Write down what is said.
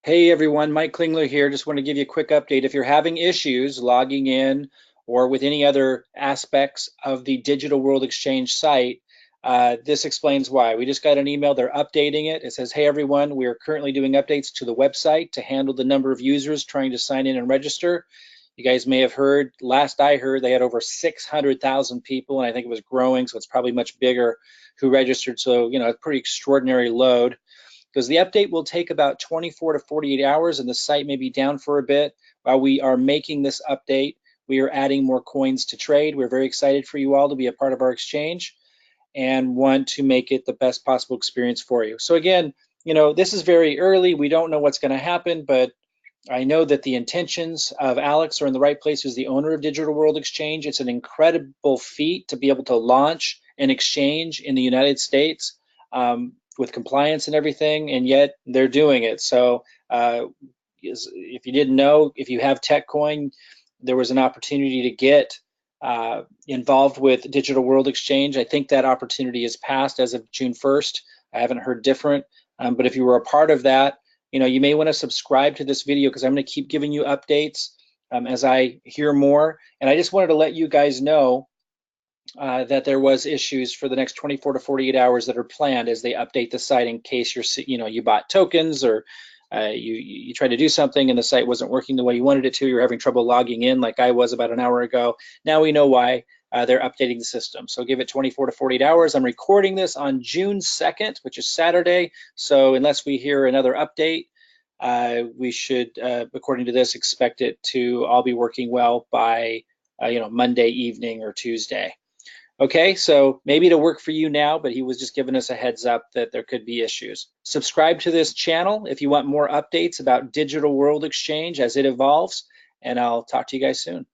Hey everyone, Mike Klingler here. Just want to give you a quick update. If you're having issues logging in or with any other aspects of the Digital World Exchange site, this explains why. We just got an email, they're updating it. It says, hey everyone, we are currently doing updates to the website to handle the number of users trying to sign in and register. You guys may have heard, last I heard, they had over 600,000 people, and I think it was growing, so it's probably much bigger, who registered. So, a pretty extraordinary load. Because the update will take about 24 to 48 hours and the site may be down for a bit. While we are making this update, we are adding more coins to trade. We're very excited for you all to be a part of our exchange and want to make it the best possible experience for you. So again, this is very early. We don't know what's going to happen, but I know that the intentions of Alex are in the right place as the owner of Digital World Exchange. It's an incredible feat to be able to launch an exchange in the United States. With compliance and everything, and yet they're doing it. So if you didn't know, if you have TechCoin, there was an opportunity to get involved with Digital World Exchange. I think that opportunity is passed as of June 1st. I haven't heard different, but if you were a part of that, you may want to subscribe to this video because I'm going to keep giving you updates as I hear more. And I just wanted to let you guys know that there was issues for the next 24 to 48 hours that are planned as they update the site in case you bought tokens or you tried to do something and the site wasn't working the way you wanted it to. You're having trouble logging in like I was about an hour ago. Now we know why they're updating the system. So give it 24 to 48 hours. I'm recording this on June 2nd, which is Saturday. So unless we hear another update, we should, according to this, expect it to all be working well by Monday evening or Tuesday. Okay, so maybe it'll work for you now, but he was just giving us a heads up that there could be issues. Subscribe to this channel if you want more updates about Digital World Exchange as it evolves, and I'll talk to you guys soon.